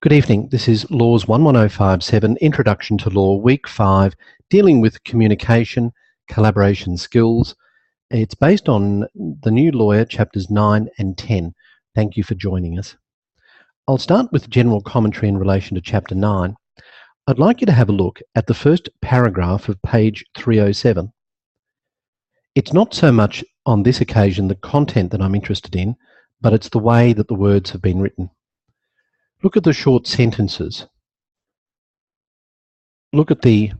Good evening. This is Laws 11057, Introduction to Law, Week 5, dealing with communication, collaboration skills. It's based on the New Lawyer, chapters 9 and 10. Thank you for joining us. I'll start with general commentary in relation to chapter 9. I'd like you to have a look at the first paragraph of page 307. It's not so much on this occasion the content that I'm interested in, but it's the way that the words have been written. Look at the short sentences. Look at the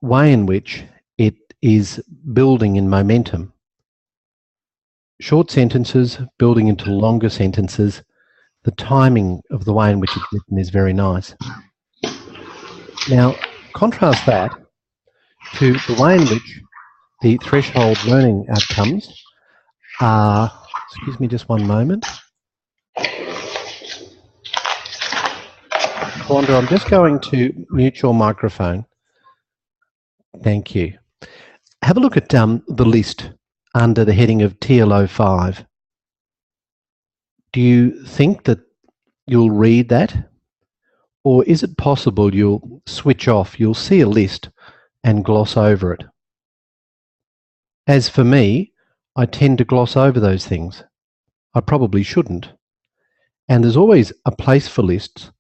way in which it is building in momentum. Short sentences building into longer sentences. The timing of the way in which it's written is very nice. Now, contrast that to the way in which the threshold learning outcomes are, excuse me just one moment. Wanda, I'm just going to mute your microphone. Thank you. Have a look at the list under the heading of TLO5. Do you think that you'll read that? Or is it possible you'll switch off, you'll see a list and gloss over it? As for me, I tend to gloss over those things. I probably shouldn't. And there's always a place for lists.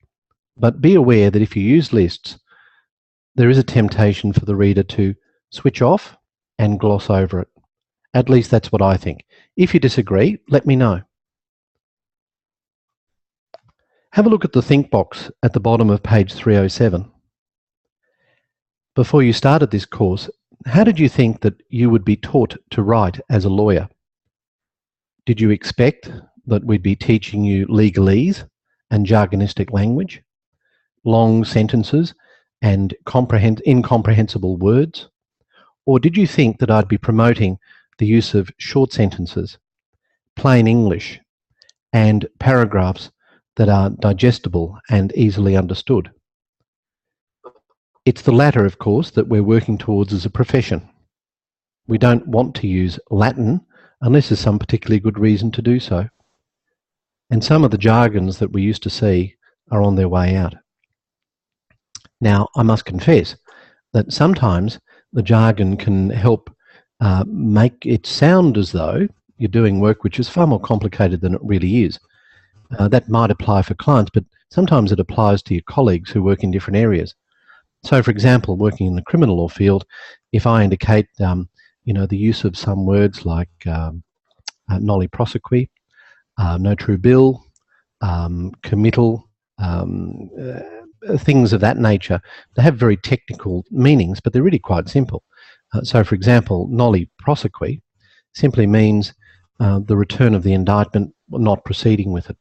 But be aware that if you use lists, there is a temptation for the reader to switch off and gloss over it. At least that's what I think. If you disagree, let me know. Have a look at the think box at the bottom of page 307. Before you started this course, how did you think that you would be taught to write as a lawyer? Did you expect that we'd be teaching you legalese and jargonistic language? Long sentences and incomprehensible words? Or did you think that I'd be promoting the use of short sentences, plain English, and paragraphs that are digestible and easily understood? It's the latter, of course, that we're working towards as a profession. We don't want to use Latin unless there's some particularly good reason to do so. And some of the jargons that we used to see are on their way out. Now, I must confess that sometimes the jargon can help make it sound as though you're doing work which is far more complicated than it really is. That might apply for clients, but sometimes it applies to your colleagues who work in different areas. So, for example, working in the criminal law field, if I indicate, the use of some words like nolli prosequi, no true bill, committal, things of that nature, they have very technical meanings, but they're really quite simple. So, for example, nolli prosequi simply means the return of the indictment, not proceeding with it.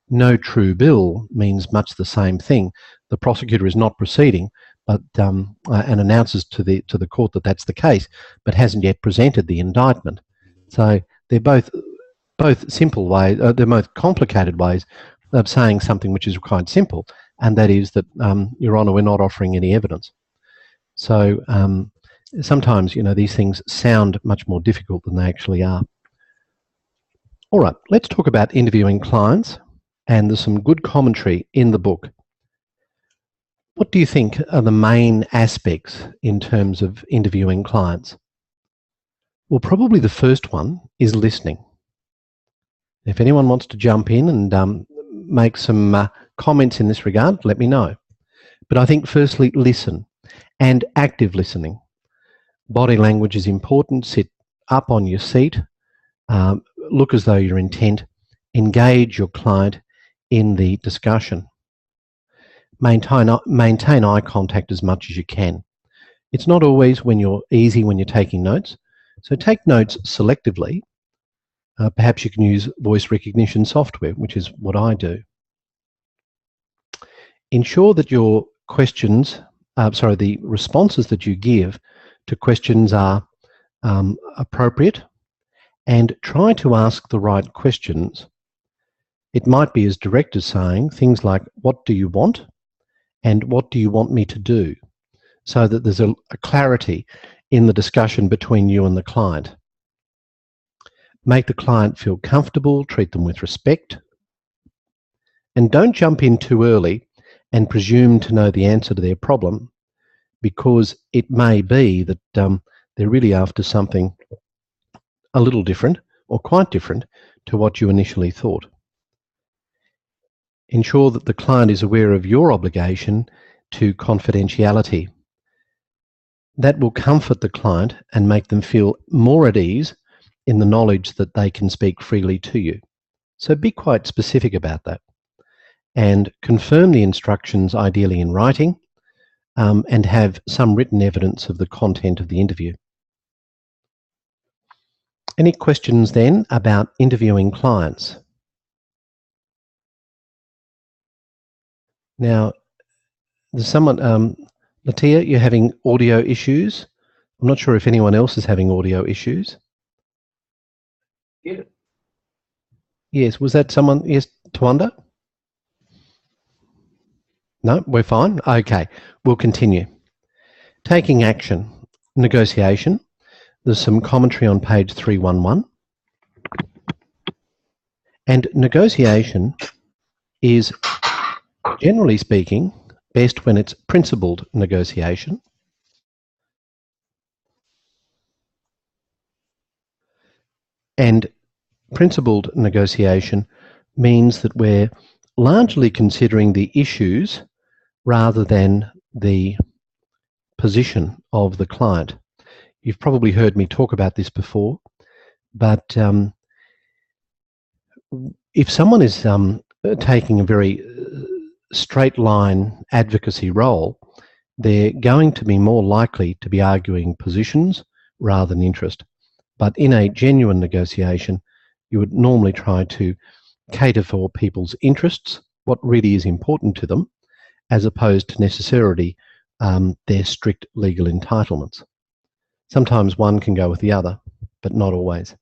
No true bill means much the same thing. The prosecutor is not proceeding, but and announces to the court that that's the case, but hasn't yet presented the indictment. So they're both simple ways. They're both complicated ways of saying something which is quite simple, and that is that, Your Honour, we're not offering any evidence. So sometimes, these things sound much more difficult than they actually are. All right, let's talk about interviewing clients, and there's some good commentary in the book. What do you think are the main aspects in terms of interviewing clients? Well, probably the first one is listening. If anyone wants to jump in and make some comments in this regard, let me know. But I think firstly, listen, and active listening. Body language is important. Sit up on your seat, look as though you're intent, engage your client in the discussion. Maintain eye contact as much as you can. It's not always easy when you're taking notes, so take notes selectively. Perhaps you can use voice recognition software, which is what I do. Ensure that your questions, the responses that you give to questions are appropriate, and try to ask the right questions. It might be as direct as saying things like, what do you want? And what do you want me to do? So that there's a clarity in the discussion between you and the client. Make the client feel comfortable, treat them with respect, and don't jump in too early and presume to know the answer to their problem, because it may be that they're really after something a little different or quite different to what you initially thought. Ensure that the client is aware of your obligation to confidentiality. That will comfort the client and make them feel more at ease in the knowledge that they can speak freely to you. So be quite specific about that. And confirm the instructions, ideally in writing, and have some written evidence of the content of the interview. Any questions then about interviewing clients? Now, there's someone, Latia, you're having audio issues. I'm not sure if anyone else is having audio issues. Yeah. Yes, was that someone? Yes, Tawanda? No, we're fine. Okay, we'll continue. Taking action, negotiation. There's some commentary on page 311. And negotiation is, generally speaking, best when it's principled negotiation. And principled negotiation means that we're largely considering the issues rather than the position of the client. You've probably heard me talk about this before, but if someone is taking a very straight line advocacy role, they're going to be more likely to be arguing positions rather than interest. But in a genuine negotiation, you would normally try to cater for people's interests, what really is important to them, as opposed to necessarily their strict legal entitlements. Sometimes one can go with the other, but not always.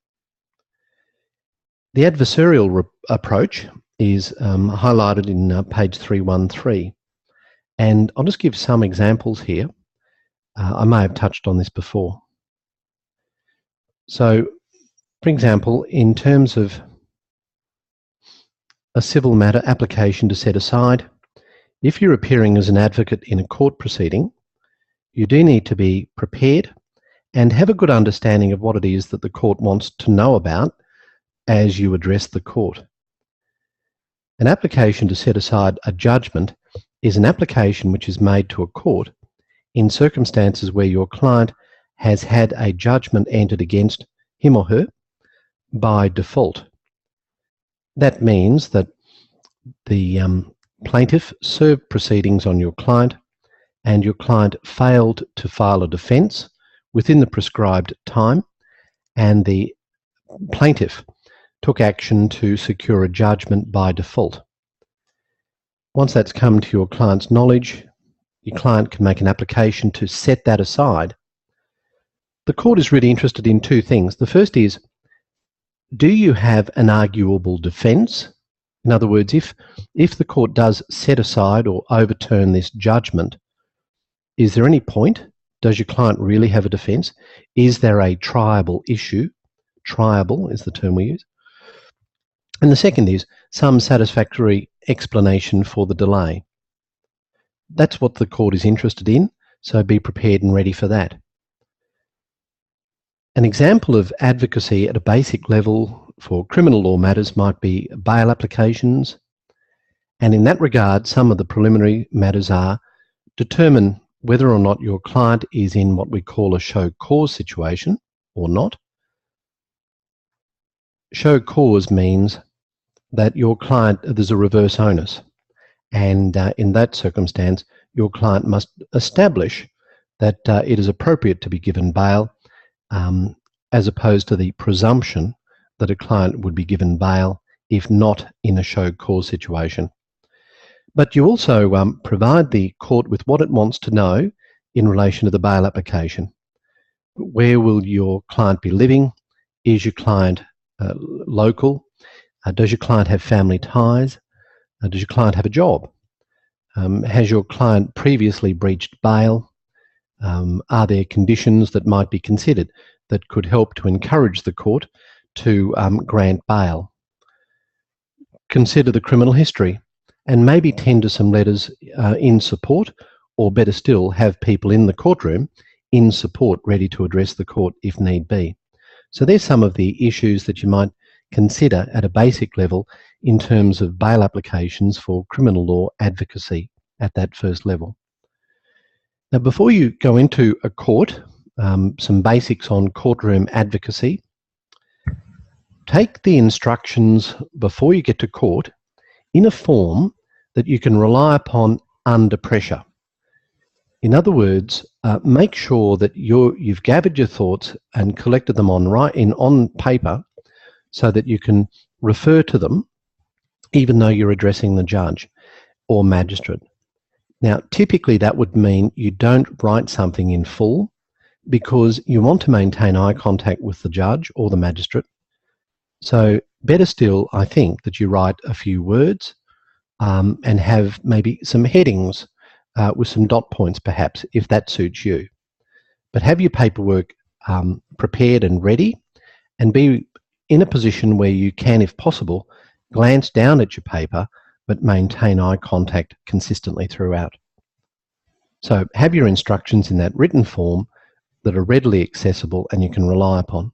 The adversarial approach is highlighted in page 313. And I'll just give some examples here. I may have touched on this before. So, for example, in terms of a civil matter application to set aside, if you're appearing as an advocate in a court proceeding, you do need to be prepared and have a good understanding of what it is that the court wants to know about as you address the court. An application to set aside a judgment is an application which is made to a court in circumstances where your client has had a judgment entered against him or her by default. That means that the plaintiff served proceedings on your client and your client failed to file a defence within the prescribed time, and the plaintiff took action to secure a judgment by default. Once that's come to your client's knowledge, your client can make an application to set that aside. The court is really interested in two things. The first is, do you have an arguable defence? In other words, if the court does set aside or overturn this judgment, is there any point? Does your client really have a defence? Is there a triable issue? Triable is the term we use. And the second is some satisfactory explanation for the delay. That's what the court is interested in, so be prepared and ready for that. An example of advocacy at a basic level for criminal law matters might be bail applications, and in that regard, some of the preliminary matters are determine whether or not your client is in what we call a show cause situation or not. Show cause means that your client, there's a reverse onus, and in that circumstance, your client must establish that it is appropriate to be given bail, as opposed to the presumption that a client would be given bail if not in a show cause situation. But you also provide the court with what it wants to know in relation to the bail application. Where will your client be living? Is your client local? Does your client have family ties? Does your client have a job? Has your client previously breached bail? Are there conditions that might be considered that could help to encourage the court to grant bail? Consider the criminal history. and maybe tender some letters in support, or better still, have people in the courtroom in support ready to address the court if need be. So there's some of the issues that you might consider at a basic level in terms of bail applications for criminal law advocacy at that first level. Now, before you go into a court, some basics on courtroom advocacy. Take the instructions before you get to court in a form that you can rely upon under pressure. In other words, make sure that you've gathered your thoughts and collected them on paper so that you can refer to them even though you're addressing the judge or magistrate. Now, typically that would mean you don't write something in full because you want to maintain eye contact with the judge or the magistrate. So better still, I think, that you write a few words and have maybe some headings with some dot points perhaps, if that suits you. But have your paperwork prepared and ready, and be in a position where you can, if possible, glance down at your paper but maintain eye contact consistently throughout. So have your instructions in that written form that are readily accessible and you can rely upon.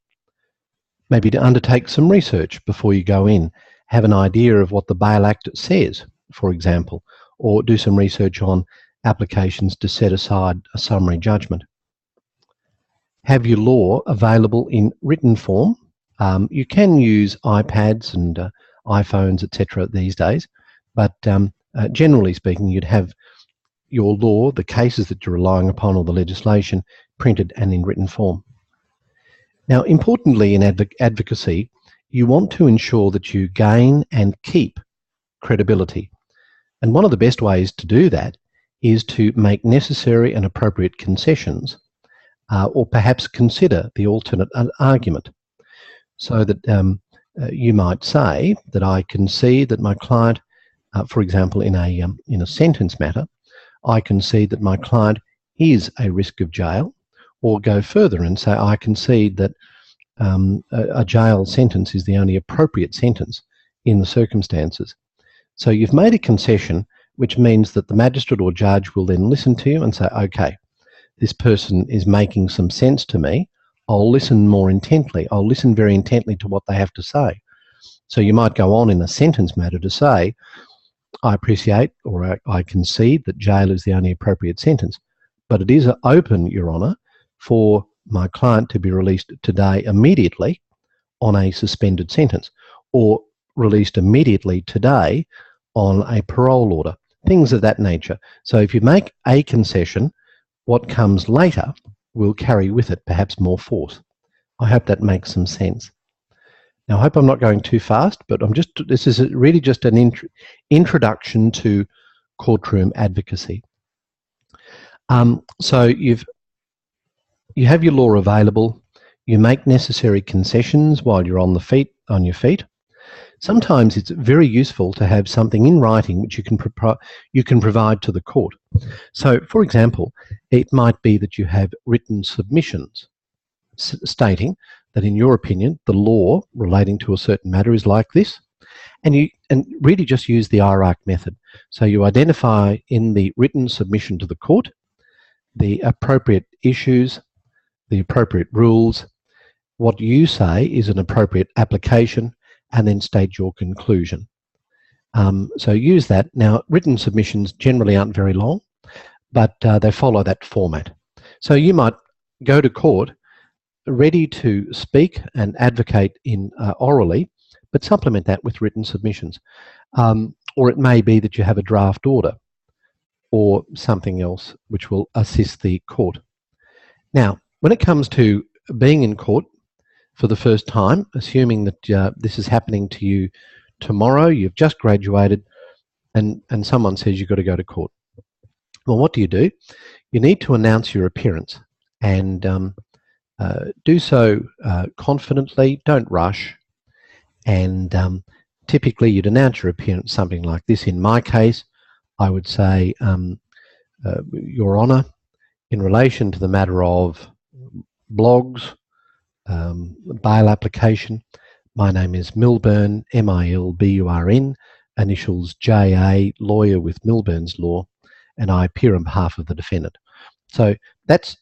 Maybe to undertake some research before you go in, have an idea of what the Bail Act says, for example, or do some research on applications to set aside a summary judgment. Have your law available in written form. You can use iPads and iPhones, etc. these days, but generally speaking, you'd have your law, the cases that you're relying upon, or the legislation, printed and in written form. Now, importantly in advocacy, you want to ensure that you gain and keep credibility. And one of the best ways to do that is to make necessary and appropriate concessions, or perhaps consider the alternate argument. So that you might say that I concede that my client, for example, in a sentence matter, I concede that my client is a risk of jail, or go further and say I concede that a jail sentence is the only appropriate sentence in the circumstances. So you've made a concession, which means that the magistrate or judge will then listen to you and say, okay, this person is making some sense to me. I'll listen more intently. I'll listen very intently to what they have to say. So you might go on in a sentence matter to say, I appreciate, or I concede that jail is the only appropriate sentence, but it is open, Your Honour, for my client to be released today immediately on a suspended sentence, or released immediately today on a parole order, things of that nature. So if you make a concession, what comes later will carry with it perhaps more force. I hope that makes some sense. Now, I hope I'm not going too fast, but this is really just an introduction to courtroom advocacy. So you have your law available. You make necessary concessions while you're on your feet. Sometimes it's very useful to have something in writing which you can provide to the court. So, for example, it might be that you have written submissions stating that, in your opinion, the law relating to a certain matter is like this, and really just use the IRAC method. So you identify in the written submission to the court the appropriate issues, the appropriate rules, what you say is an appropriate application, and then state your conclusion. So use that. Now, written submissions generally aren't very long, but they follow that format. So you might go to court ready to speak and advocate in orally, but supplement that with written submissions. Or it may be that you have a draft order or something else which will assist the court. Now, when it comes to being in court for the first time, assuming that this is happening to you tomorrow, you've just graduated, and someone says you've got to go to court. Well, what do? You need to announce your appearance, and do so confidently, don't rush, and typically you'd announce your appearance something like this. In my case, I would say, Your Honour, in relation to the matter of blogs, bail application, my name is Milburn, M-I-L-B-U-R-N, initials JA, lawyer with Milburn's Law, and I appear on behalf of the defendant. So that's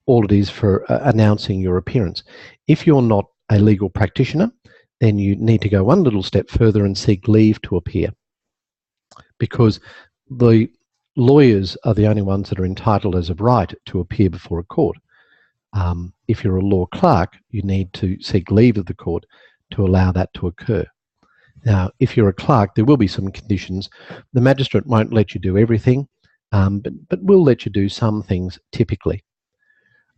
all it is for announcing your appearance. If you're not a legal practitioner, then you need to go one little step further and seek leave to appear, because the lawyers are the only ones that are entitled as of right to appear before a court. If you're a law clerk, you need to seek leave of the court to allow that to occur. Now, if you're a clerk, there will be some conditions. The magistrate won't let you do everything, but will let you do some things typically.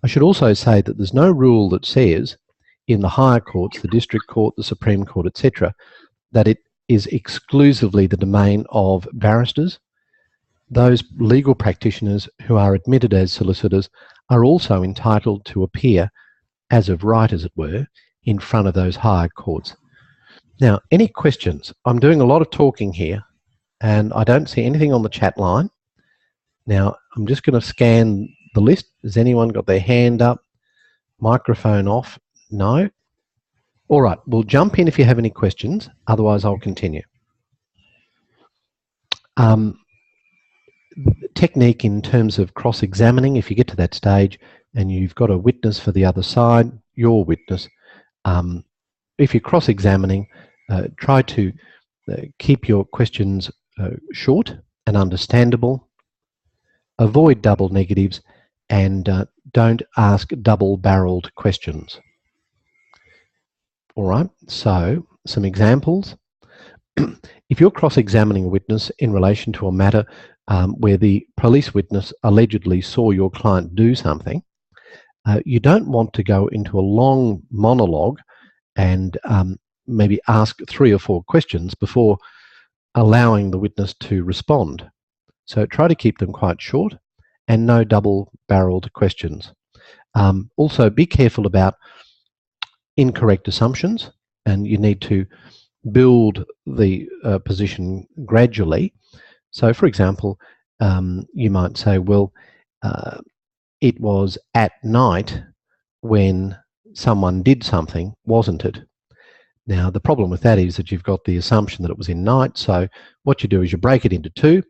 I should also say that there's no rule that says in the higher courts, the district court, the Supreme Court, etc., that it is exclusively the domain of barristers. Those legal practitioners who are admitted as solicitors are also entitled to appear as of right, as it were, in front of those higher courts. Now, any questions? I'm doing a lot of talking here and I don't see anything on the chat line. Now, I'm just going to scan the list. Has anyone got their hand up? Microphone off? No? All right, we'll jump in if you have any questions. Otherwise, I'll continue. Technique in terms of cross-examining, if you get to that stage and you've got a witness for the other side, your witness, if you're cross-examining, try to keep your questions short and understandable, avoid double negatives, and don't ask double-barreled questions. All right, so some examples. If you're cross-examining a witness in relation to a matter where the police witness allegedly saw your client do something, you don't want to go into a long monologue and maybe ask 3 or 4 questions before allowing the witness to respond. So try to keep them quite short and no double-barreled questions. Also, be careful about incorrect assumptions, and you need to build the position gradually. So, for example, you might say, well, it was at night when someone did something, wasn't it? Now, the problem with that is that you've got the assumption that it was in night. So what you do is you break it into 2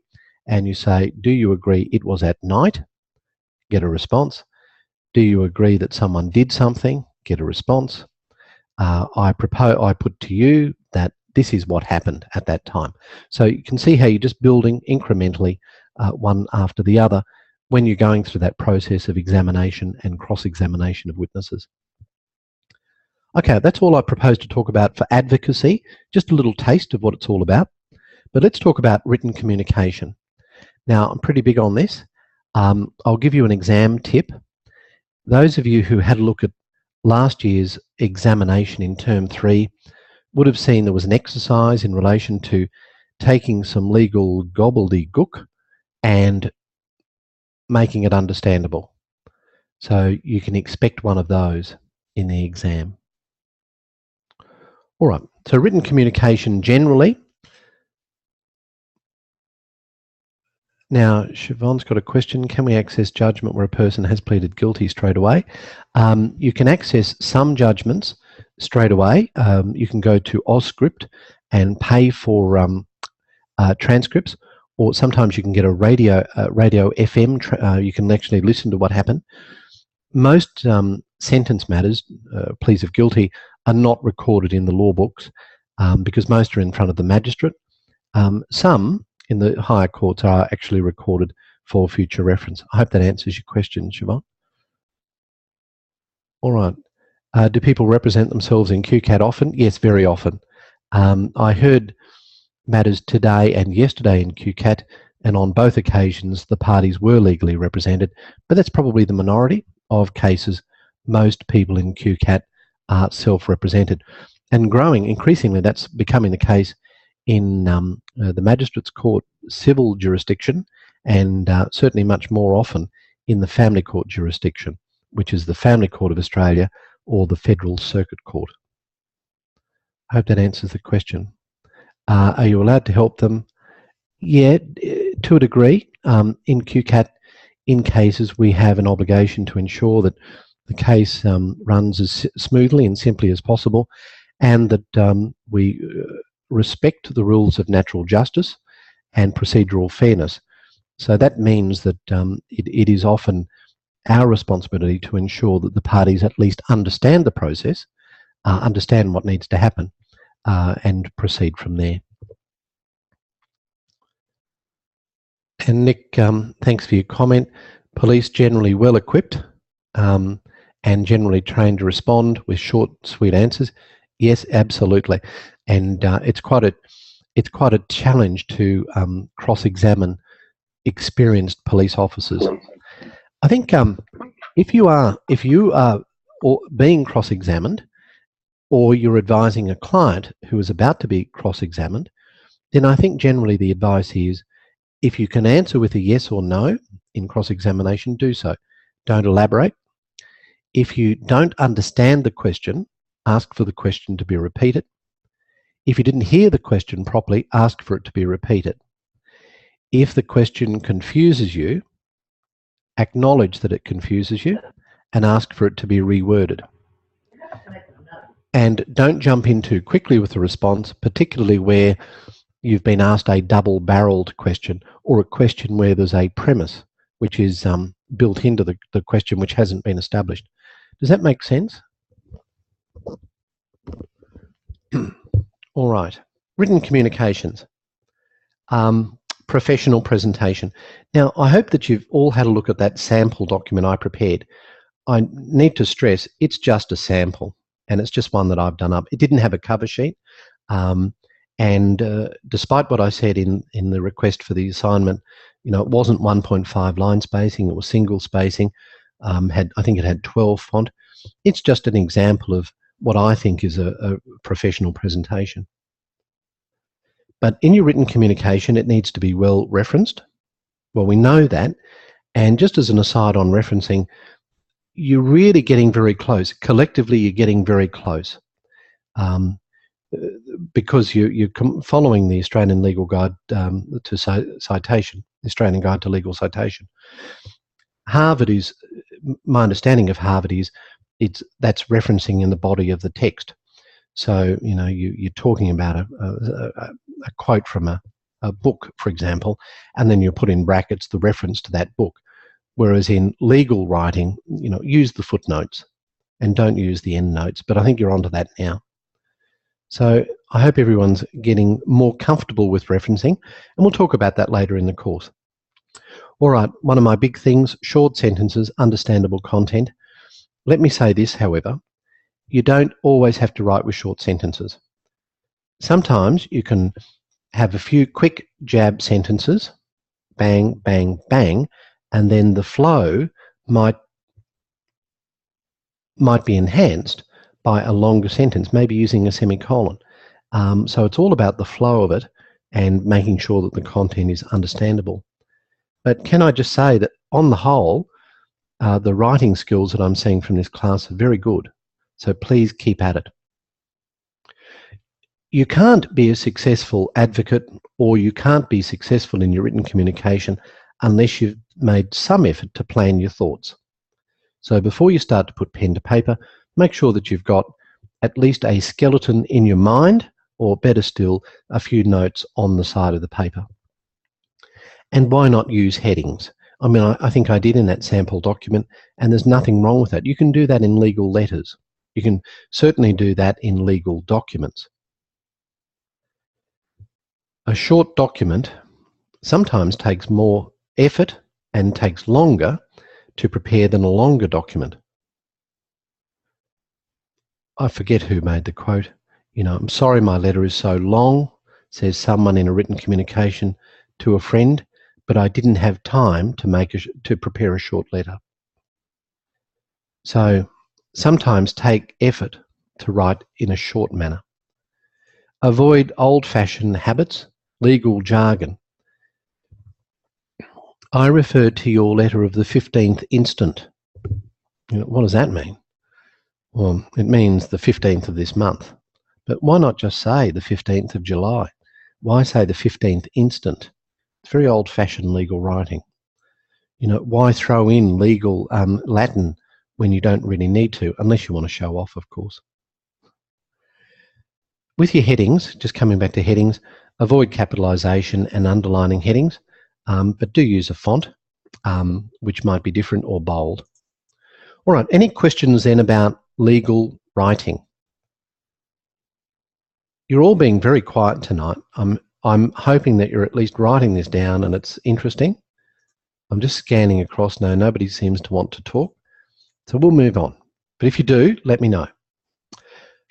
and you say, do you agree it was at night? Get a response. Do you agree that someone did something? Get a response. I put to you that this is what happened at that time. So you can see how you're just building incrementally one after the other when you're going through that process of examination and cross-examination of witnesses. Okay, that's all I propose to talk about for advocacy, just a little taste of what it's all about. But let's talk about written communication. Now, I'm pretty big on this. I'll give you an exam tip. Those of you who had a look at last year's examination in Term 3 would have seen there was an exercise in relation to taking some legal gobbledygook and making it understandable. So you can expect one of those in the exam. All right, so written communication generally. Now, Siobhan's got a question. Can we access judgment where a person has pleaded guilty straight away? You can access some judgments straight away. You can go to Auscript and pay for transcripts, or sometimes you can get a radio FM. You can actually listen to what happened. Most sentence matters, pleas of guilty, are not recorded in the law books because most are in front of the magistrate. Some in the higher courts are actually recorded for future reference. I hope that answers your question, Siobhan. All right. Do people represent themselves in QCAT often? Yes, very often. I heard matters today and yesterday in QCAT, and on both occasions the parties were legally represented, but that's probably the minority of cases. Most people in QCAT are self-represented, and growing increasingly that's becoming the case in the Magistrates Court civil jurisdiction, and certainly much more often in the Family Court jurisdiction, which is the Family Court of Australia or the Federal Circuit Court. I hope that answers the question. Are you allowed to help them? Yeah, to a degree. In QCAT, in cases, we have an obligation to ensure that the case runs as smoothly and simply as possible, and that we respect the rules of natural justice and procedural fairness. So that means that it is often our responsibility to ensure that the parties at least understand the process, understand what needs to happen, and proceed from there. And Nick, thanks for your comment. Police generally well equipped and generally trained to respond with short, sweet answers. Yes, absolutely. And it's quite a challenge to cross-examine experienced police officers. I think if you are being cross-examined, or you're advising a client who is about to be cross-examined, then I think generally the advice is, if you can answer with a yes or no in cross-examination, do so. Don't elaborate. If you don't understand the question, ask for the question to be repeated. If you didn't hear the question properly, ask for it to be repeated. If the question confuses you, acknowledge that it confuses you and ask for it to be reworded. And don't jump in too quickly with the response, particularly where you've been asked a double-barreled question or a question where there's a premise which is built into the question which hasn't been established. Does that make sense? All right. Written communications. Professional presentation. Now, I hope that you've all had a look at that sample document I prepared. I need to stress it's just a sample, and it's just one that I've done up. It didn't have a cover sheet. Despite what I said in the request for the assignment, you know, it wasn't 1.5 line spacing, it was single spacing. I think it had 12 font. It's just an example of what I think is a professional presentation. But in your written communication, it needs to be well referenced. Well, we know that. And just as an aside on referencing, you're really getting very close. Collectively, you're getting very close. Because you're following the Australian Legal Guide to Citation, the Australian Guide to Legal Citation. Harvard is, my understanding of Harvard is, that's referencing in the body of the text. So, you know, you're talking about a quote from a book, for example, and then you put in brackets the reference to that book. Whereas in legal writing, you know, use the footnotes and don't use the endnotes. But I think you're onto that now. So I hope everyone's getting more comfortable with referencing, and we'll talk about that later in the course. All right, one of my big things, short sentences, understandable content. Let me say this, however, you don't always have to write with short sentences. Sometimes you can have a few quick jab sentences, bang, bang, bang, and then the flow might be enhanced by a longer sentence, maybe using a semicolon. So it's all about the flow of it and making sure that the content is understandable. But can I just say that on the whole, the writing skills that I'm seeing from this class are very good. So please keep at it. You can't be a successful advocate, or you can't be successful in your written communication unless you've made some effort to plan your thoughts. So before you start to put pen to paper, make sure that you've got at least a skeleton in your mind, or better still, a few notes on the side of the paper. And why not use headings? I mean, I think I did in that sample document, and there's nothing wrong with that. You can do that in legal letters. You can certainly do that in legal documents. A short document sometimes takes more effort and takes longer to prepare than a longer document. I forget who made the quote. You know, I'm sorry my letter is so long, says someone in a written communication to a friend, but I didn't have time to prepare a short letter. So sometimes take effort to write in a short manner. Avoid old-fashioned habits, legal jargon. I referred to your letter of the 15th instant. You know, what does that mean? Well, it means the 15th of this month. But why not just say the 15th of July? Why say the 15th instant? It's very old-fashioned legal writing. You know, why throw in legal Latin when you don't really need to, unless you want to show off, of course. With your headings, just coming back to headings, avoid capitalisation and underlining headings, but do use a font which might be different or bold. All right, any questions then about legal writing? You're all being very quiet tonight. I'm hoping that you're at least writing this down and it's interesting. I'm just scanning across now. Nobody seems to want to talk. So we'll move on. But if you do, let me know.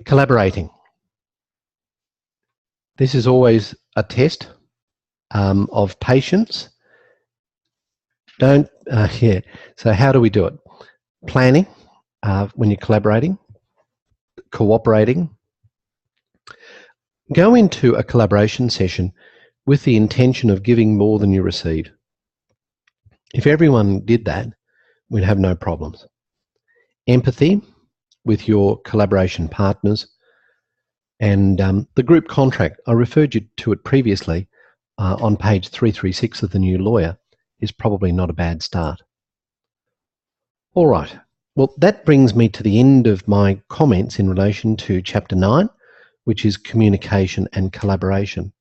Collaborating. This is always a test of patience. Yeah. So how do we do it? Planning, when you're collaborating, cooperating. Go into a collaboration session with the intention of giving more than you receive. If everyone did that, we'd have no problems. Empathy with your collaboration partners. And the group contract, I referred you to it previously on page 336 of the New Lawyer, is probably not a bad start. All right. Well, that brings me to the end of my comments in relation to Chapter 9, which is communication and collaboration.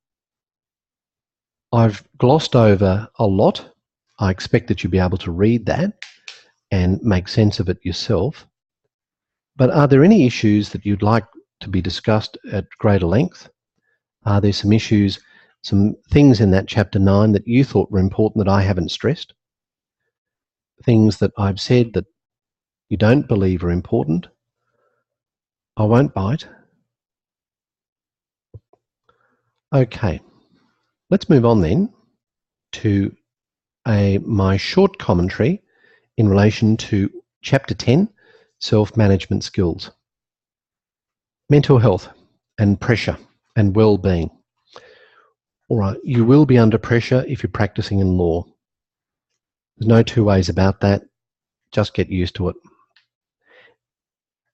I've glossed over a lot. I expect that you'll be able to read that and make sense of it yourself. But are there any issues that you'd like to be discussed at greater length? Are there some issues, some things in that Chapter 9 that you thought were important that I haven't stressed? Things that I've said that you don't believe are important? I won't bite. Okay, let's move on then to my short commentary in relation to Chapter 10, Self-Management Skills. Mental health and pressure and well-being. All right, you will be under pressure if you're practicing in law. There's no two ways about that. Just get used to it.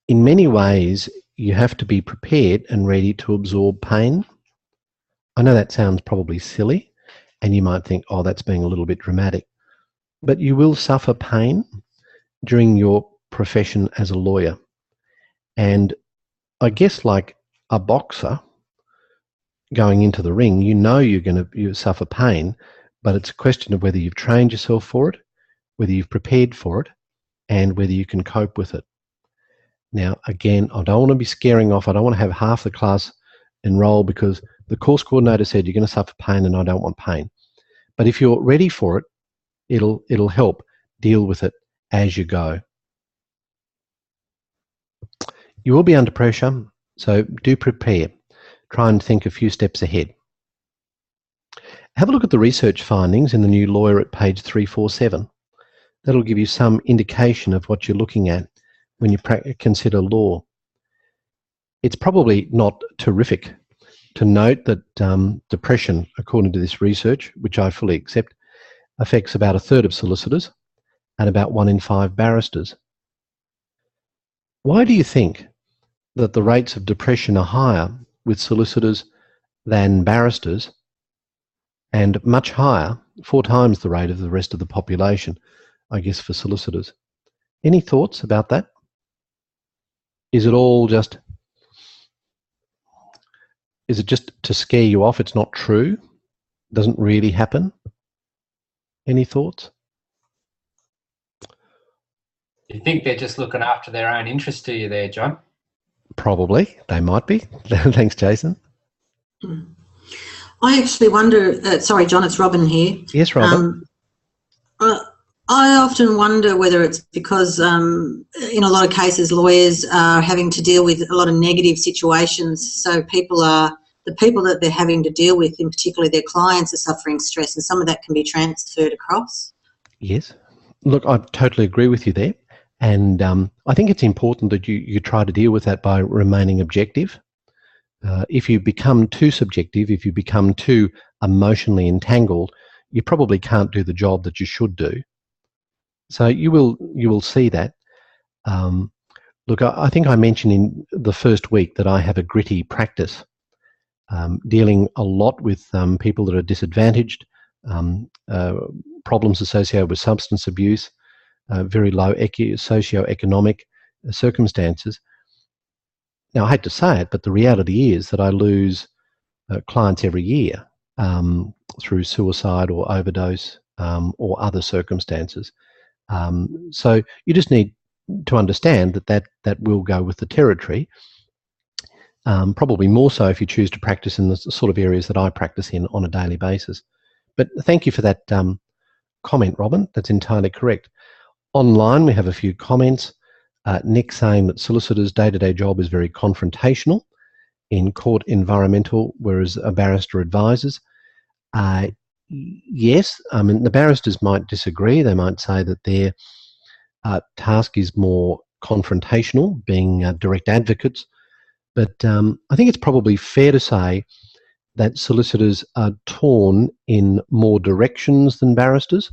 In many ways, you have to be prepared and ready to absorb pain. I know that sounds probably silly, and you might think, oh, that's being a little bit dramatic. But you will suffer pain during your profession as a lawyer. And I guess like a boxer going into the ring, you know you're going to suffer pain, but it's a question of whether you've trained yourself for it, whether you've prepared for it, and whether you can cope with it. Now, again, I don't want to be scaring off. I don't want to have half the class enroll because the course coordinator said you're going to suffer pain and I don't want pain. But if you're ready for it, it'll help deal with it as you go. You will be under pressure, so do prepare. Try and think a few steps ahead. Have a look at the research findings in the New Lawyer at page 347. That'll give you some indication of what you're looking at when you consider law. It's probably not terrific to note that depression, according to this research, which I fully accept, affects about 1/3 of solicitors and about 1 in 5 barristers. Why do you think that the rates of depression are higher with solicitors than barristers and much higher, 4 times the rate of the rest of the population, I guess, for solicitors? Any thoughts about that? Is it all just, is it just to scare you off? It's not true? Doesn't really happen? Any thoughts? You think they're just looking after their own interest, do you there, John? Probably. They might be. Thanks, Jason. I actually wonder, sorry, John, it's Robin here. Yes, Robin. I often wonder whether it's because in a lot of cases lawyers are having to deal with a lot of negative situations, so the people that they're having to deal with, in particular their clients, are suffering stress, and some of that can be transferred across. Yes. Look, I totally agree with you there. And I think it's important that you try to deal with that by remaining objective. If you become too subjective, if you become too emotionally entangled, you probably can't do the job that you should do. So you will see that. Look, I think I mentioned in the first week that I have a gritty practice, dealing a lot with people that are disadvantaged, problems associated with substance abuse, very low socio-economic circumstances. Now, I hate to say it, but the reality is that I lose clients every year through suicide or overdose or other circumstances. So you just need to understand that will go with the territory. Probably more so if you choose to practice in the sort of areas that I practice in on a daily basis. But thank you for that comment, Robin. That's entirely correct. Online, we have a few comments. Nick saying that solicitors' day-to-day job is very confrontational in court environmental, whereas a barrister advises. Yes, I mean, the barristers might disagree. They might say that their task is more confrontational, being direct advocates. But I think it's probably fair to say that solicitors are torn in more directions than barristers.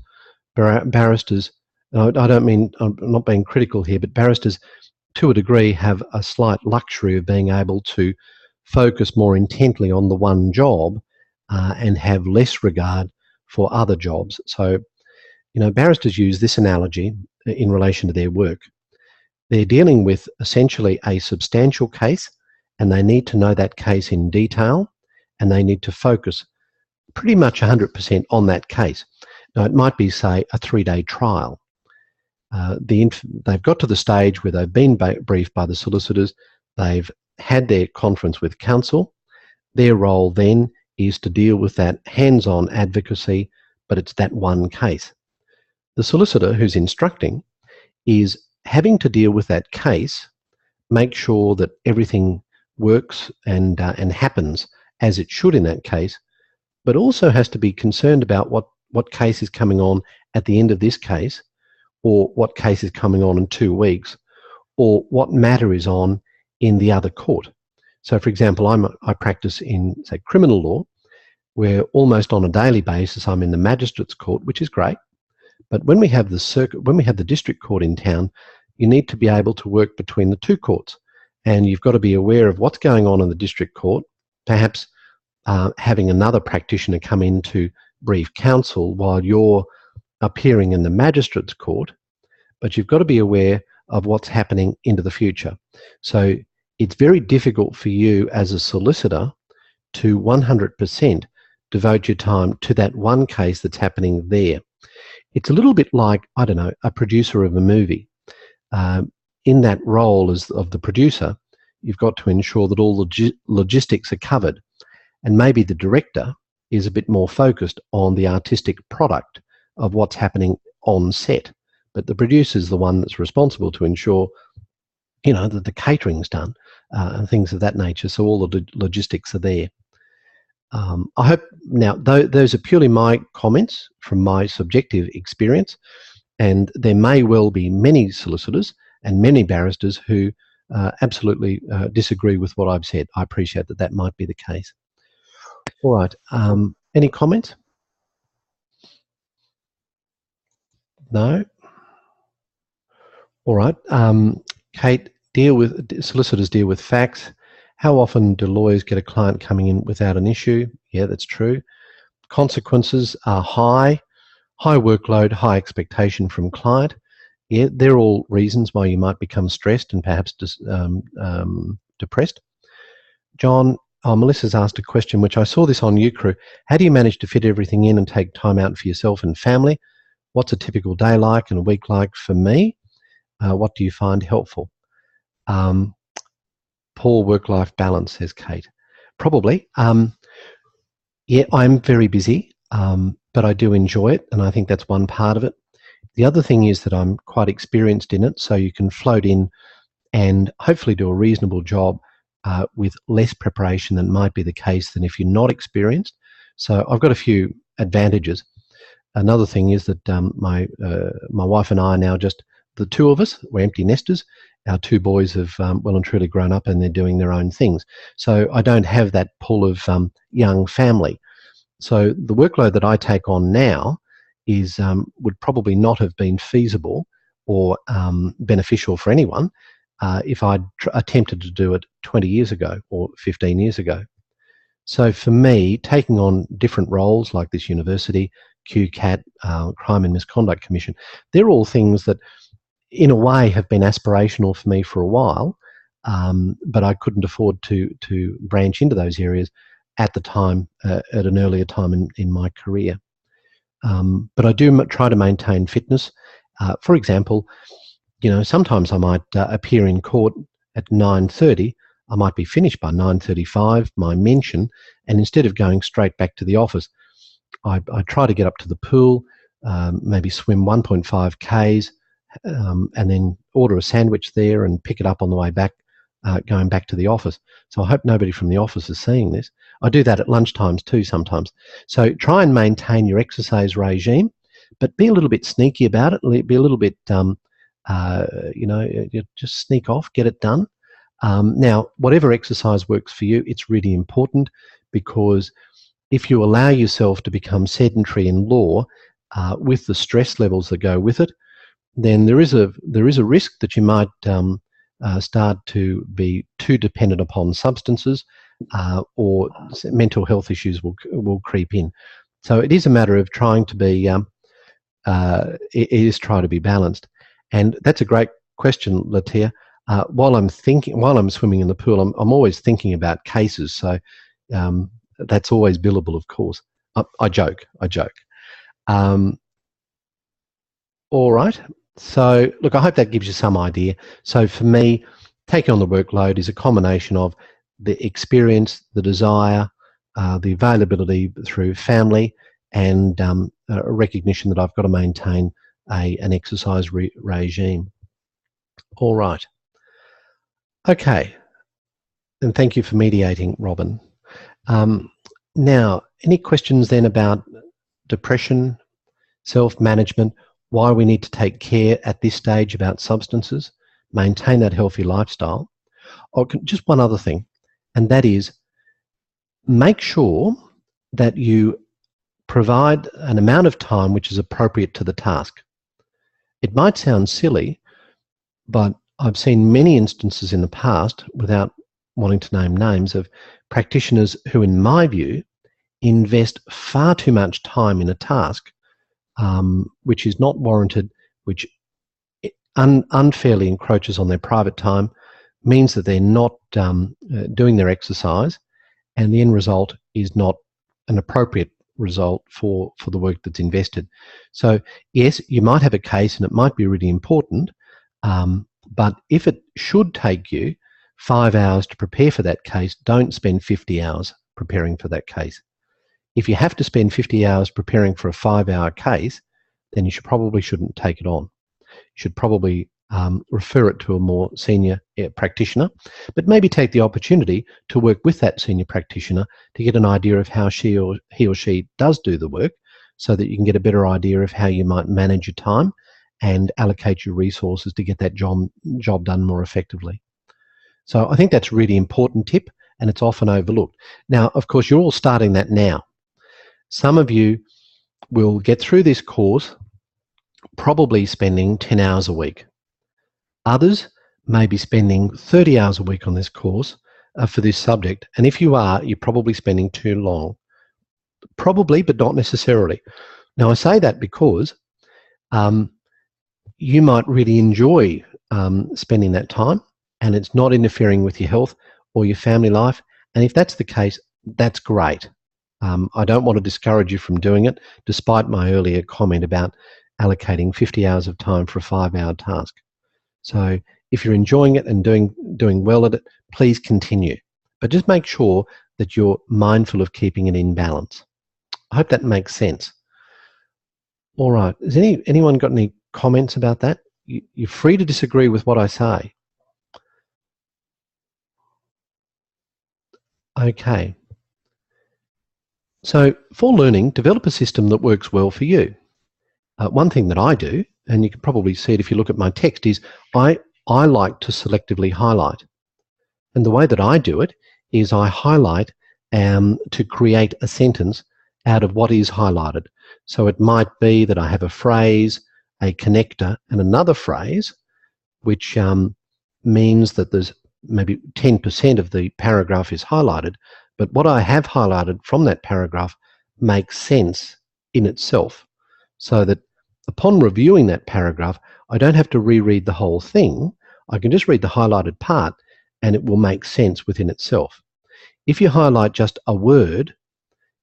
Barristers, I don't mean, I'm not being critical here, but barristers, to a degree, have a slight luxury of being able to focus more intently on the one job and have less regard for other jobs. So, barristers use this analogy in relation to their work. They're dealing with essentially a substantial case, and they need to know that case in detail, and they need to focus pretty much 100% on that case. Now, it might be, say, a 3-day trial. They've got to the stage where they've been briefed by the solicitors, they've had their conference with counsel. Their role then is to deal with that hands-on advocacy, but it's that one case. The solicitor who's instructing is having to deal with that case, make sure that everything works and happens as it should in that case, but also has to be concerned about what case is coming on at the end of this case, or what case is coming on in 2 weeks, or what matter is on in the other court. So, for example, I practice in, say, criminal law, where almost on a daily basis I'm in the magistrate's court, which is great. But when we have the district court in town, you need to be able to work between the 2 courts, and you've got to be aware of what's going on in the district court. Perhaps having another practitioner come in to brief counsel while you're appearing in the magistrate's court, but you've got to be aware of what's happening into the future. So it's very difficult for you as a solicitor to 100% devote your time to that one case that's happening there. It's a little bit like, I don't know, a producer of a movie. In that role as of the producer, you've got to ensure that all the logistics are covered. And maybe the director is a bit more focused on the artistic product of what's happening on set. But the producer is the one that's responsible to ensure, that the catering's done and things of that nature. So all the logistics are there. I hope now, those are purely my comments from my subjective experience, and there may well be many solicitors and many barristers who absolutely disagree with what I've said. I appreciate that might be the case. All right. Any comments? No? All right. Kate, solicitors deal with facts. How often do lawyers get a client coming in without an issue? Yeah, that's true. Consequences are high workload, high expectation from client. Yeah, they're all reasons why you might become stressed and perhaps depressed. John, Melissa's asked a question, which I saw this on UCrew. How do you manage to fit everything in and take time out for yourself and family? What's a typical day like and a week like for me? What do you find helpful? Poor work-life balance, says Kate. Probably. Yeah, I'm very busy, but I do enjoy it, and I think that's one part of it. The other thing is that I'm quite experienced in it, so you can float in and hopefully do a reasonable job with less preparation than might be the case than if you're not experienced. So I've got a few advantages. Another thing is that my wife and I are now just the 2 of us. We're empty nesters. Our 2 boys have well and truly grown up and they're doing their own things. So I don't have that pull of young family. So the workload that I take on now is would probably not have been feasible or beneficial for anyone if I'd attempted to do it 20 years ago or 15 years ago. So for me, taking on different roles like this university, QCAT, Crime and Misconduct Commission, they're all things that in a way have been aspirational for me for a while, but I couldn't afford to branch into those areas at the time, at an earlier time in my career. But I do try to maintain fitness. For example, sometimes I might appear in court at 9:30. I might be finished by 9:35, my mention, and instead of going straight back to the office, I try to get up to the pool, maybe swim 1.5 Ks, and then order a sandwich there and pick it up on the way back, going back to the office. So I hope nobody from the office is seeing this. I do that at lunchtimes too sometimes. So try and maintain your exercise regime, but be a little bit sneaky about it. Be a little bit, just sneak off, get it done. Now, whatever exercise works for you, it's really important, because if you allow yourself to become sedentary in law with the stress levels that go with it, then there is a risk that you might start to be too dependent upon substances, or mental health issues will creep in. So it is a matter of trying to be try to be balanced. And that's a great question, Latia. While I'm swimming in the pool, I'm always thinking about cases. So that's always billable, of course. I joke. All right. So look, I hope that gives you some idea. So for me, taking on the workload is a combination of the experience, the desire, the availability through family, and a recognition that I've got to maintain an exercise regime. All right. Okay. And thank you for mediating, Robin. Now, any questions then about depression, self-management, why we need to take care at this stage about substances, maintain that healthy lifestyle? Or just one other thing, and that is make sure that you provide an amount of time which is appropriate to the task. It might sound silly, but I've seen many instances in the past, without wanting to name names, of practitioners who, in my view, invest far too much time in a task which is not warranted, which unfairly encroaches on their private time, means that they're not doing their exercise, and the end result is not an appropriate result for the work that's invested. So yes, you might have a case and it might be really important, but if it should take you 5 hours to prepare for that case, don't spend 50 hours preparing for that case. If you have to spend 50 hours preparing for a 5-hour case, then you probably shouldn't take it on. You should probably refer it to a more senior practitioner, but maybe take the opportunity to work with that senior practitioner to get an idea of how he or she does do the work, so that you can get a better idea of how you might manage your time and allocate your resources to get that job done more effectively. So I think that's a really important tip, and it's often overlooked. Now, of course, you're all starting that now. Some of you will get through this course probably spending 10 hours a week. Others may be spending 30 hours a week on this course for this subject, and if you are, you're probably spending too long. Probably, but not necessarily. Now, I say that because you might really enjoy spending that time, and it's not interfering with your health or your family life, and if that's the case, that's great. I don't want to discourage you from doing it, despite my earlier comment about allocating 50 hours of time for a 5-hour task. So if you're enjoying it and doing well at it, please continue. But just make sure that you're mindful of keeping it in balance. I hope that makes sense. All right. Has anyone got any comments about that? You're free to disagree with what I say. Okay. So for learning, develop a system that works well for you. One thing that I do, and you can probably see it if you look at my text, is I like to selectively highlight. And the way that I do it is I highlight to create a sentence out of what is highlighted. So it might be that I have a phrase, a connector, and another phrase, which means that there's maybe 10% of the paragraph is highlighted, but what I have highlighted from that paragraph makes sense in itself, so that upon reviewing that paragraph, I don't have to reread the whole thing. I can just read the highlighted part and it will make sense within itself. If you highlight just a word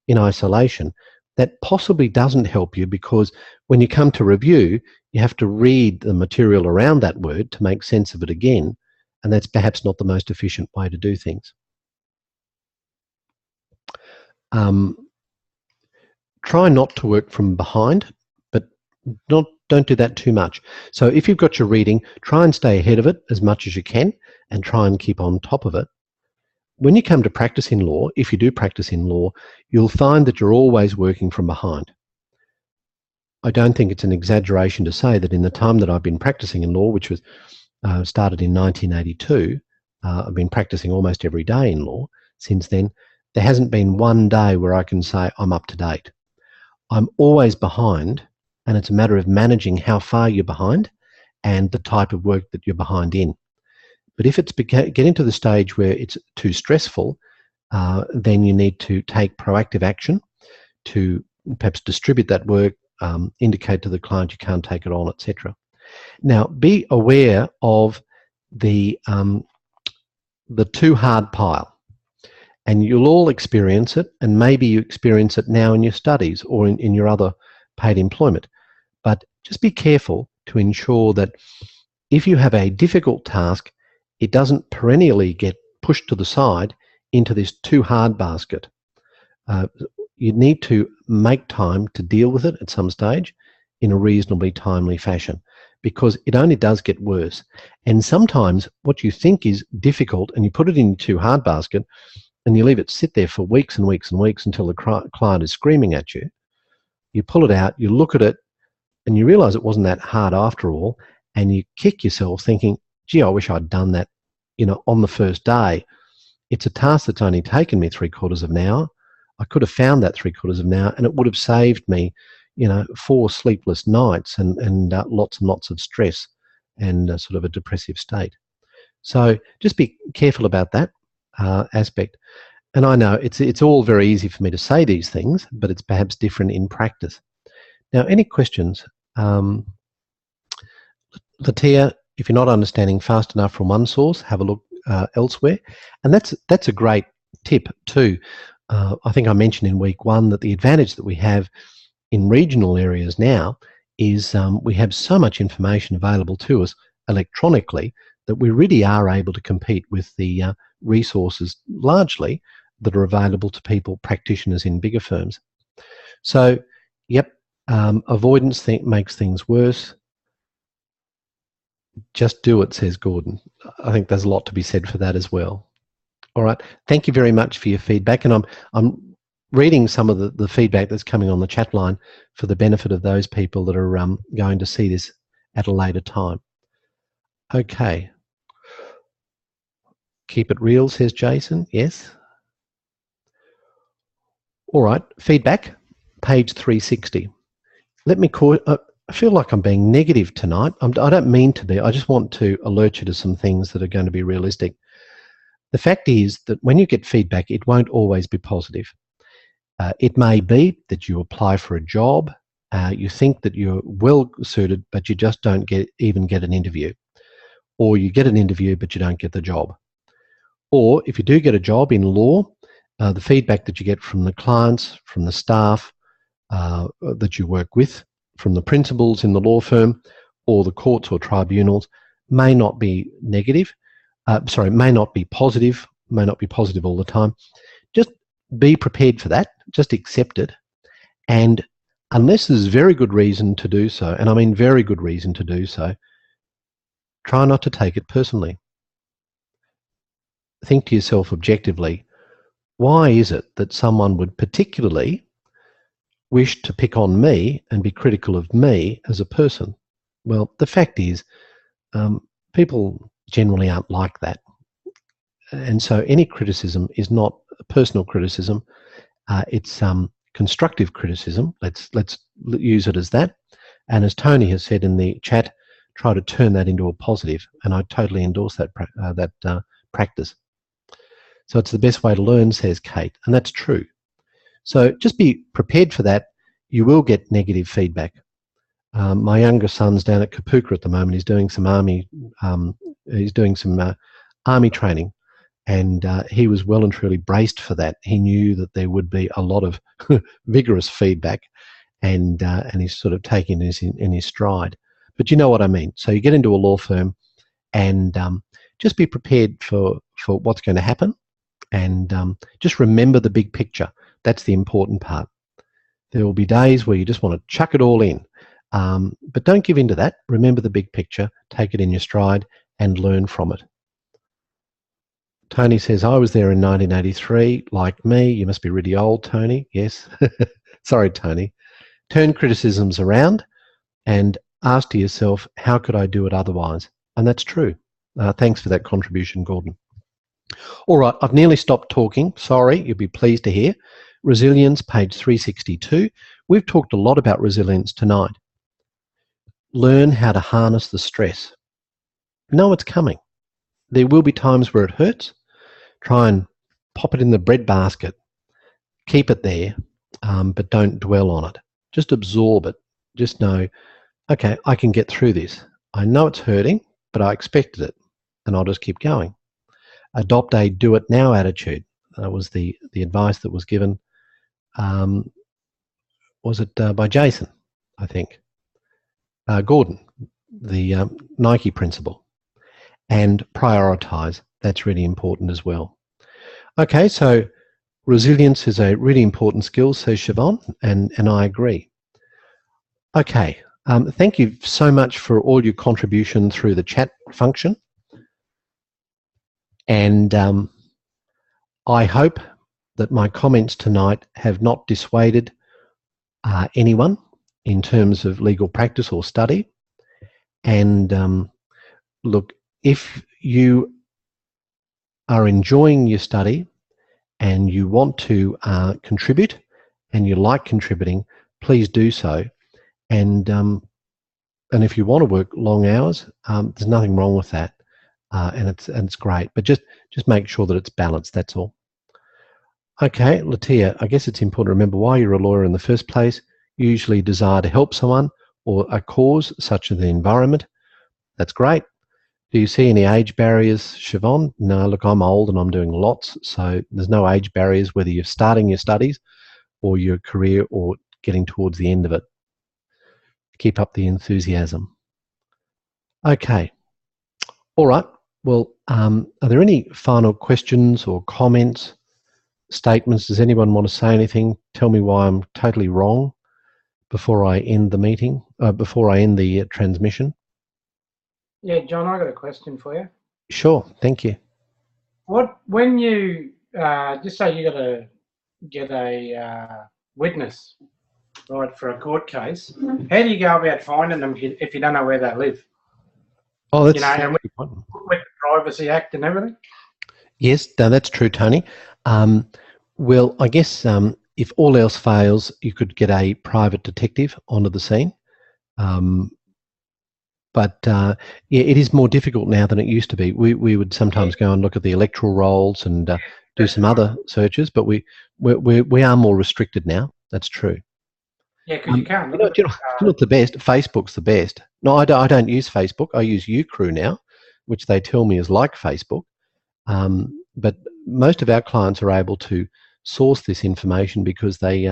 in isolation, that possibly doesn't help you, because when you come to review, you have to read the material around that word to make sense of it again, and that's perhaps not the most efficient way to do things. Try not to work from behind, but don't do that too much. So if you've got your reading, try and stay ahead of it as much as you can and try and keep on top of it. When you come to practice in law, if you do practice in law, you'll find that you're always working from behind. I don't think it's an exaggeration to say that in the time that I've been practicing in law, which was started in 1982, I've been practicing almost every day in law since then. There hasn't been one day where I can say I'm up to date. I'm always behind, and it's a matter of managing how far you're behind and the type of work that you're behind in. But if it's getting to the stage where it's too stressful, then you need to take proactive action to perhaps distribute that work, indicate to the client you can't take it on, etc. Now, be aware of the too hard pile. And you'll all experience it, and maybe you experience it now in your studies or in your other paid employment. But just be careful to ensure that if you have a difficult task, it doesn't perennially get pushed to the side into this too hard basket. You need to make time to deal with it at some stage in a reasonably timely fashion, because it only does get worse. And sometimes what you think is difficult and you put it in too hard basket, and you leave it sit there for weeks and weeks and weeks until the client is screaming at you. You pull it out, you look at it, and you realise it wasn't that hard after all, and you kick yourself thinking, gee, I wish I'd done that, on the first day. It's a task that's only taken me 3/4 of an hour. I could have found that 3/4 of an hour, and it would have saved me, 4 sleepless nights and lots and lots of stress and sort of a depressive state. So just be careful about that aspect. And I know it's all very easy for me to say these things, but it's perhaps different in practice. Now, any questions? Latia, if you're not understanding fast enough from one source, have a look elsewhere. And that's a great tip too. I think I mentioned in week 1 that the advantage that we have in regional areas now is we have so much information available to us electronically that we really are able to compete with the resources largely that are available to people, practitioners in bigger firms. So, yep, avoidance makes things worse. Just do it, says Gordon. I think there's a lot to be said for that as well. All right, thank you very much for your feedback, and I'm reading some of the feedback that's coming on the chat line for the benefit of those people that are going to see this at a later time. Okay. Keep it real, says Jason. Yes. All right, feedback, page 360. Let me call. I feel like I'm being negative tonight. I don't mean to be. I just want to alert you to some things that are going to be realistic. The fact is that when you get feedback, it won't always be positive. It may be that you apply for a job, you think that you're well suited, but you just don't even get an interview. Or you get an interview, but you don't get the job. Or if you do get a job in law, the feedback that you get from the clients, from the staff that you work with, from the principals in the law firm, or the courts or tribunals may not be negative. May not be positive, may not be positive all the time. Just be prepared for that. Just accept it. And unless there's very good reason to do so, and I mean very good reason to do so, try not to take it personally. Think to yourself objectively, why is it that someone would particularly wish to pick on me and be critical of me as a person? Well, the fact is, people generally aren't like that. And so any criticism is not personal criticism. It's constructive criticism. Let's use it as that. And as Tony has said in the chat, try to turn that into a positive. And I totally endorse that practice. So it's the best way to learn, says Kate, and that's true. So just be prepared for that. You will get negative feedback. My younger son's down at Kapuka at the moment. He's doing some army army training, and he was well and truly braced for that. He knew that there would be a lot of vigorous feedback, and he's sort of taking this in his stride. But you know what I mean. So you get into a law firm, and just be prepared for what's going to happen, and just remember the big picture. That's the important part. There will be days where you just want to chuck it all in, but don't give in to that. Remember the big picture, take it in your stride, and learn from it. Tony says, I was there in 1983. Like me, you must be really old, Tony. Yes. Sorry, Tony. Turn criticisms around and ask to yourself, how could I do it otherwise? And that's true. Thanks for that contribution, Gordon. All right, I've nearly stopped talking. Sorry, you'll be pleased to hear. Resilience, page 362. We've talked a lot about resilience tonight. Learn how to harness the stress. Know it's coming. There will be times where it hurts. Try and pop it in the breadbasket. Keep it there, but don't dwell on it. Just absorb it. Just know, okay, I can get through this. I know it's hurting, but I expected it, and I'll just keep going. Adopt a do-it-now attitude. That was the advice that was given. Was it by Jason, I think? Gordon, the Nike principle. And prioritize. That's really important as well. Okay, so resilience is a really important skill, says Siobhan, and I agree. Okay, thank you so much for all your contribution through the chat function. And I hope that my comments tonight have not dissuaded anyone in terms of legal practice or study. And look, if you are enjoying your study and you want to contribute and you like contributing, please do so. And if you want to work long hours, there's nothing wrong with that, and it's great. But just make sure that it's balanced. That's all. Okay, Latia, I guess it's important to remember why you're a lawyer in the first place. You usually desire to help someone or a cause, such as the environment. That's great. Do you see any age barriers, Siobhan? No, look, I'm old and I'm doing lots, so there's no age barriers whether you're starting your studies or your career or getting towards the end of it. Keep up the enthusiasm. Okay. All right. Well, are there any final questions or comments, statements? Does anyone want to say anything? Tell me why I'm totally wrong before I end the meeting, before I end the transmission. Yeah, John, I got a question for you. Sure, thank you. When you just say you got to get a witness, right, for a court case, how do you go about finding them if you don't know where they live? Oh, that's and with the Privacy Act and everything. Yes, no, that's true, Tony. Well, I guess if all else fails, you could get a private detective onto the scene. But yeah, it is more difficult now than it used to be. We would sometimes go and look at the electoral rolls and do some other searches, but we are more restricted now. That's true. Yeah, because you can't. You know what's the best? Facebook's the best. No, I don't use Facebook. I use Ucrew now, which they tell me is like Facebook. But most of our clients are able to source this information because they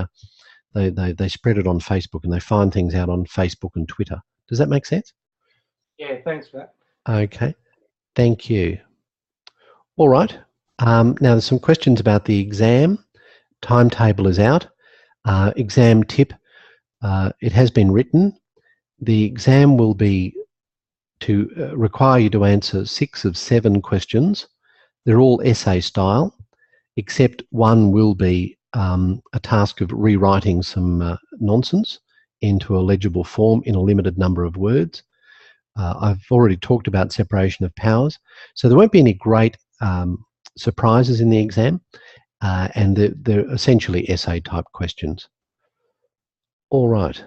spread it on Facebook and they find things out on Facebook and Twitter. Does that make sense? Yeah, thanks for that. Okay, thank you. All right. Now there's some questions about the exam. Timetable is out. Exam tip. It has been written. The exam will be to require you to answer 6 of 7 questions. They're all essay style, except one will be a task of rewriting some nonsense into a legible form in a limited number of words. I've already talked about separation of powers, so there won't be any great surprises in the exam, and they're essentially essay type questions. All right.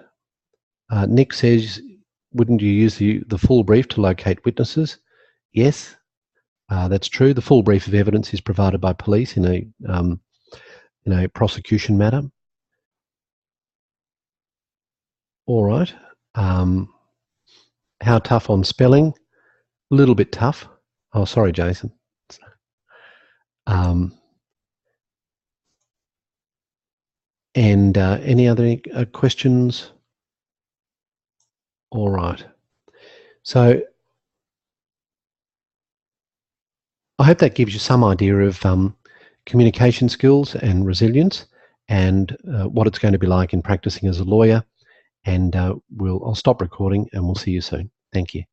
Nick says, wouldn't you use the full brief to locate witnesses? Yes, that's true. The full brief of evidence is provided by police in a prosecution matter. All right. How tough on spelling? A little bit tough. Oh, sorry, Jason. And any other questions? All right. So I hope that gives you some idea of communication skills and resilience, and what it's going to be like in practicing as a lawyer. And I'll stop recording and we'll see you soon. Thank you.